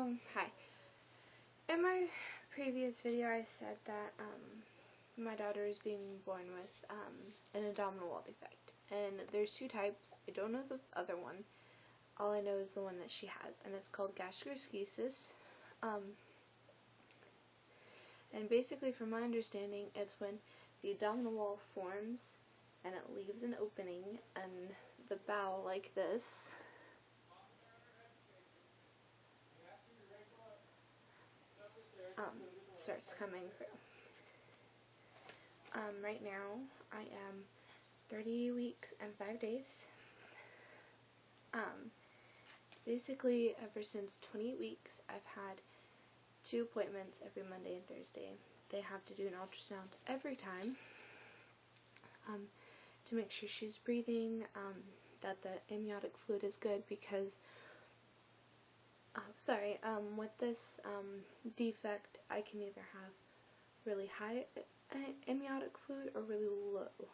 Hi. In my previous video I said that my daughter is being born with an abdominal wall defect. And there's two types. I don't know the other one. All I know is the one that she has, and it's called Gastroschisis. And basically, from my understanding, it's when the abdominal wall forms and it leaves an opening, and the bowel, like this, starts coming through. Right now, I am 30 weeks and 5 days. Basically, ever since 28 weeks, I've had 2 appointments every Monday and Thursday. They have to do an ultrasound every time to make sure she's breathing, that the amniotic fluid is good, because with this defect, I can either have really high amniotic fluid or really low.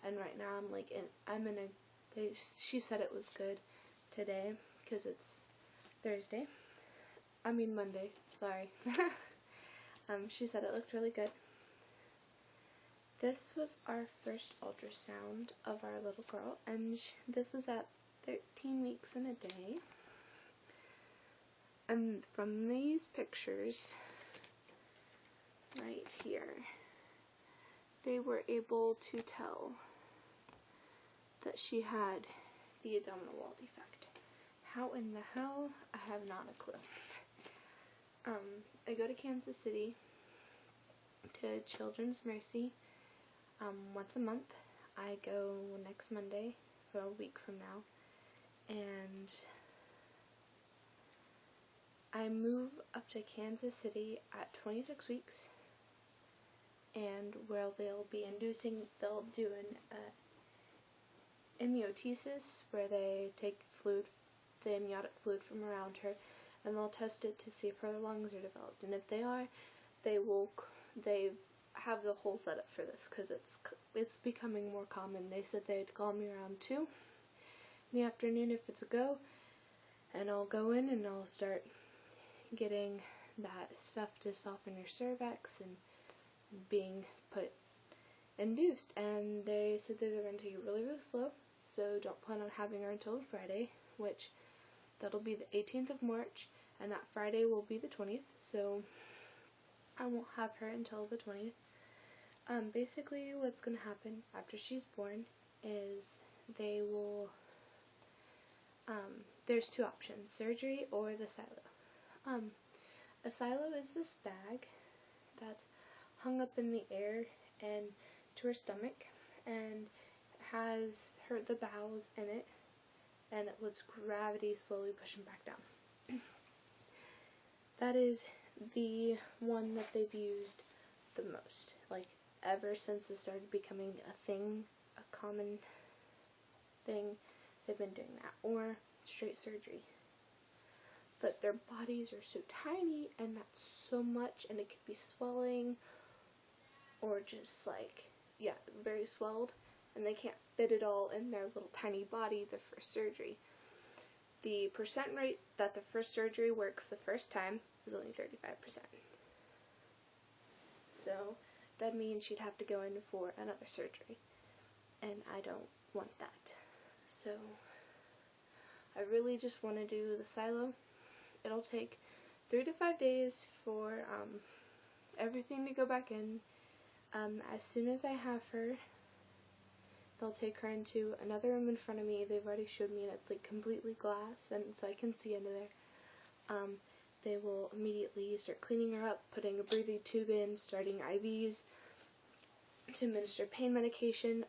And right now she said it was good today because it's Monday, sorry. She said it looked really good. This was our first ultrasound of our little girl, and this was at 13 weeks and a day. And from these pictures right here, they were able to tell that she had the abdominal wall defect. How in the hell? I have not a clue. I go to Kansas City to Children's Mercy once a month. I go next Monday for a week from now, and I move up to Kansas City at 26 weeks, and where they'll do an amniotesis, where they take the amniotic fluid from around her, and they'll test it to see if her lungs are developed. And if they are, they have the whole setup for this, because it's becoming more common. They said they'd call me around 2 in the afternoon if it's a go, and I'll go in and I'll start getting that stuff to soften your cervix and being induced. And they said that they're going to take it really, really slow, so don't plan on having her until Friday, which that'll be the 18th of March, and that Friday will be the 20th, so I won't have her until the 20th. Basically what's going to happen after she's born is they will, there's 2 options, surgery or the silo. A silo is this bag that's hung up in the air and to her stomach, and has the bowels in it, and it lets gravity slowly push them back down. That is the one that they've used the most. Like, ever since it started becoming a common thing, they've been doing that, or straight surgery. But their bodies are so tiny, and that's so much, and it could be swelling, or just very swelled, and they can't fit it all in their little tiny body the first surgery. The percent rate that the first surgery works the first time is only 35%. So that means she'd have to go in for another surgery, and I don't want that. So I really just want to do the silo. It'll take 3 to 5 days for everything to go back in. As soon as I have her, they'll take her into another room in front of me. They've already showed me, and it's like completely glass, and so I can see into there. They will immediately start cleaning her up, putting a breathing tube in, starting IVs to administer pain medication.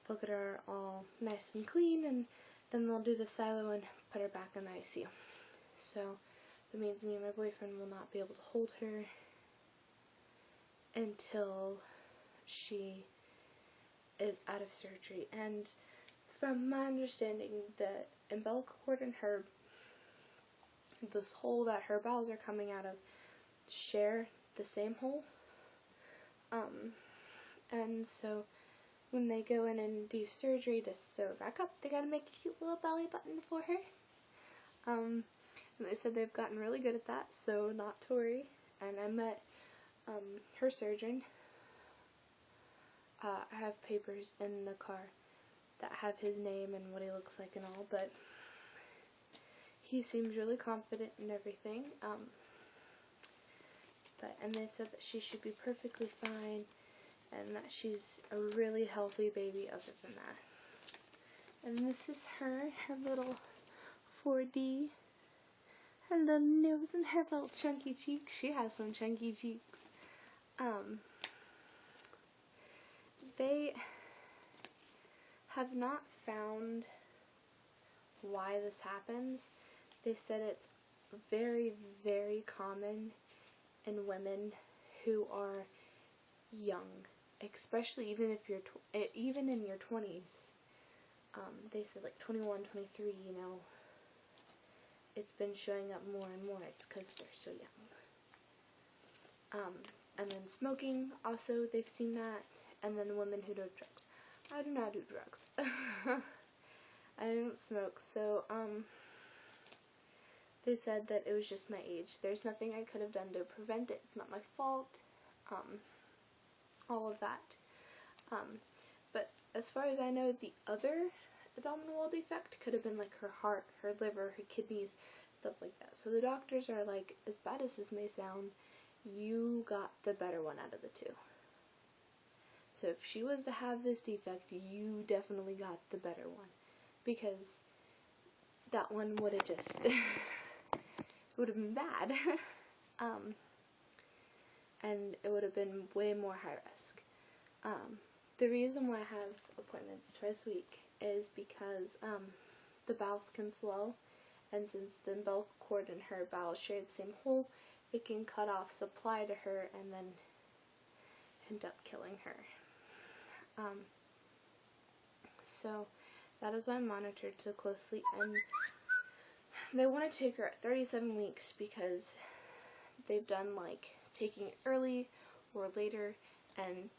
They'll get her all nice and clean, and then they'll do the silo and put her back in the ICU. So that means me and my boyfriend will not be able to hold her until she is out of surgery. And from my understanding, the umbilical cord and this hole that her bowels are coming out of share the same hole. And so when they go in and do surgery to sew her back up, they gotta make a cute little belly button for her. And they said they've gotten really good at that, so not to worry. And I met her surgeon. I have papers in the car that have his name and what he looks like and all, but he seems really confident in everything. And they said that she should be perfectly fine and that she's a really healthy baby other than that. And this is her little 4D, her little nose and her little chunky cheeks. She has some chunky cheeks. They have not found why this happens. They said it's very, very common in women who are young, especially even if you're even in your 20s. They said like 21, 23, you know, it's been showing up more and more. It's because they're so young. And then smoking, also they've seen that. And then women who do drugs. I do not do drugs. I didn't smoke, so they said that it was just my age. There's nothing I could have done to prevent it. It's not my fault. All of that. But as far as I know, the other abdominal wall defect could have been like her heart, her liver, her kidneys, stuff like that. So the doctors are like, as bad as this may sound, you got the better one out of the two. So if she was to have this defect, you definitely got the better one. Because that one would have just, it would have been bad. And it would have been way more high risk. The reason why I have appointments twice a week is because the bowels can swell, and since the umbilical cord and her bowels share the same hole, it can cut off supply to her and then end up killing her. So that is why I'm monitored so closely, and they want to take her at 37 weeks because they've done like taking it early or later, and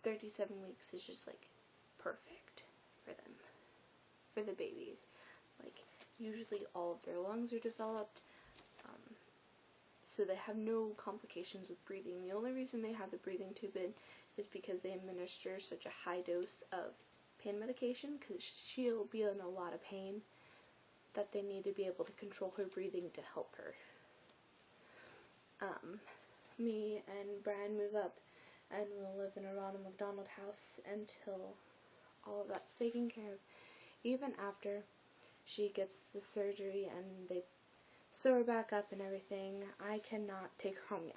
37 weeks is just like perfect for them, for the babies. Like usually all of their lungs are developed, so they have no complications with breathing. The only reason they have the breathing tube in is because they administer such a high dose of pain medication, because she'll be in a lot of pain, that they need to be able to control her breathing to help her. Me and Brian move up, and we'll live in a Ronald McDonald house until all of that's taken care of. Even after she gets the surgery and they sew her back up and everything, I cannot take her home yet.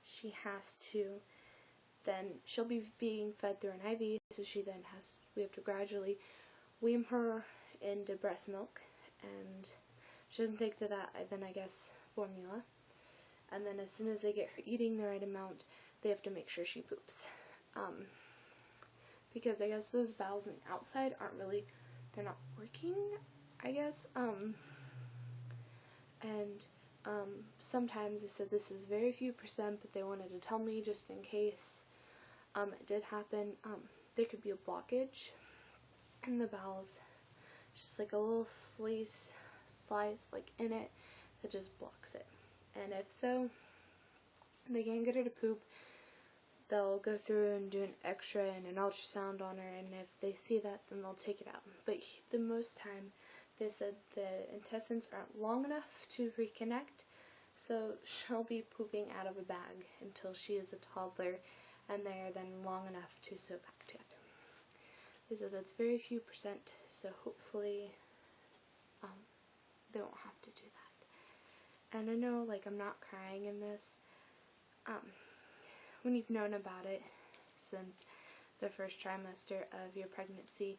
She has to, then she'll be being fed through an IV, so we have to gradually wean her into breast milk, and she doesn't take to that, then I guess formula. And then as soon as they get her eating the right amount, they have to make sure she poops. Because I guess those bowels on the outside they're not working, I guess. Sometimes they said this is very few %, but they wanted to tell me just in case it did happen. There could be a blockage in the bowels, just like a little slice like in it that just blocks it. And if so, they can't get her to poop. They'll go through and do an x-ray and an ultrasound on her, and if they see that, then they'll take it out. But the most time, they said the intestines aren't long enough to reconnect, so she'll be pooping out of a bag until she is a toddler, and they are then long enough to sew back together. They said that's very few %, so hopefully they won't have to do that. And I know, like, I'm not crying in this. When you've known about it since the first trimester of your pregnancy,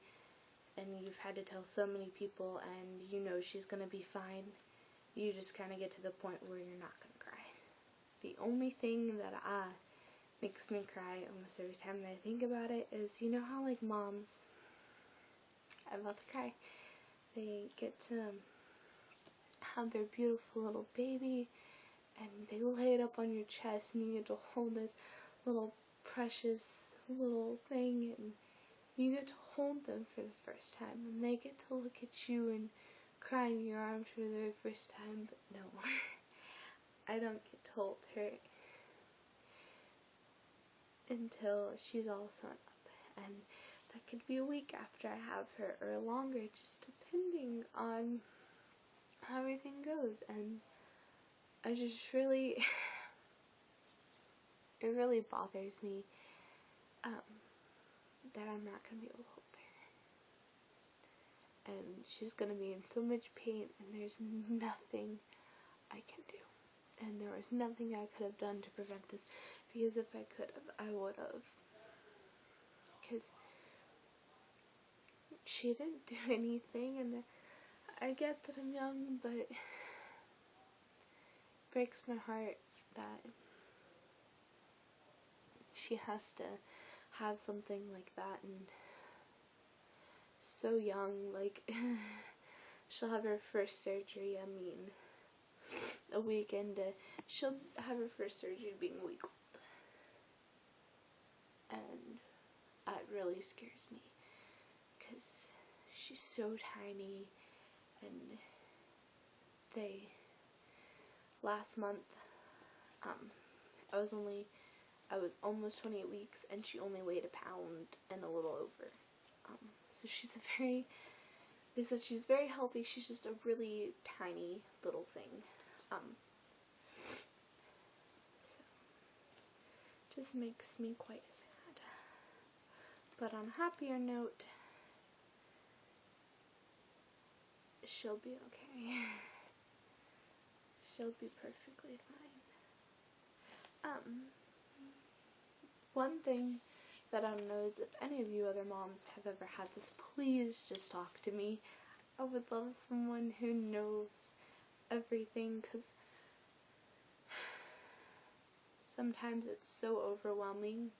and you've had to tell so many people, and you know she's going to be fine, you just kind of get to the point where you're not going to cry. The only thing that makes me cry almost every time that I think about it is, you know how, like, moms, I'm about to cry, they get to have their beautiful little baby, and they lay it up on your chest, and you get to hold this little precious little thing, and you get to hold them for the first time, and they get to look at you and crying in your arms for the very first time, but no. I don't get to hold her until she's all sewn up, and that could be a week after I have her, or longer, just depending on how everything goes. And I just really, it really bothers me that I'm not going to be able to hold her. And she's going to be in so much pain, and there's nothing I can do. And there was nothing I could have done to prevent this, because if I could have, I would have. Because she didn't do anything, and I get that I'm young, but it breaks my heart that she has to have something like that, and so young. Like, she'll have her first surgery, I mean, a week into, she'll have her first surgery being a week old, and that really scares me, because she's so tiny. And last month, I was almost 28 weeks, and she only weighed a pound and a little over. So they said she's very healthy, she's just a really tiny little thing. So, it just makes me quite sad. But on a happier note, she'll be okay. She'll be perfectly fine. One thing that I don't know is if any of you other moms have ever had this, please just talk to me. I would love someone who knows everything, because sometimes it's so overwhelming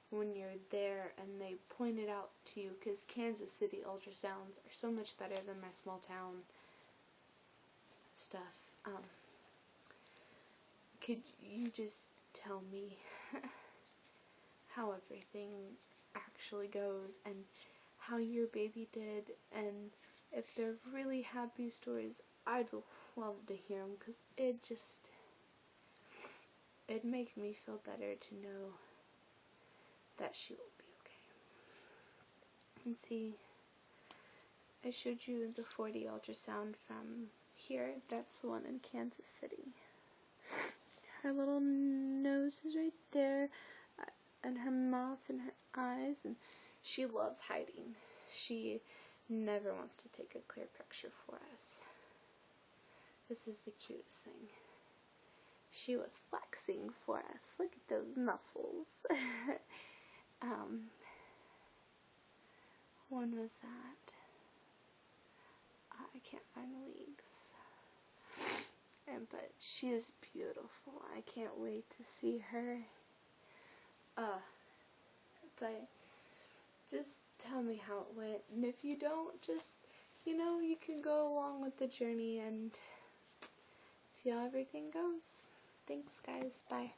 when you're there and they point it out to you, because Kansas City ultrasounds are so much better than my small town stuff. Could you just tell me how everything actually goes, and how your baby did, and if they're really happy stories, I'd love to hear them, because it'd make me feel better to know that she will be okay. And see, I showed you the 4D ultrasound from here. That's the one in Kansas City. Her little nose is right there, and her mouth and her eyes, and she loves hiding. She never wants to take a clear picture for us. This is the cutest thing. She was flexing for us. Look at those muscles. When was that? I can't find the weeks. But she is beautiful. I can't wait to see her. But just tell me how it went. And if you don't, just, you can go along with the journey and see how everything goes. Thanks, guys. Bye.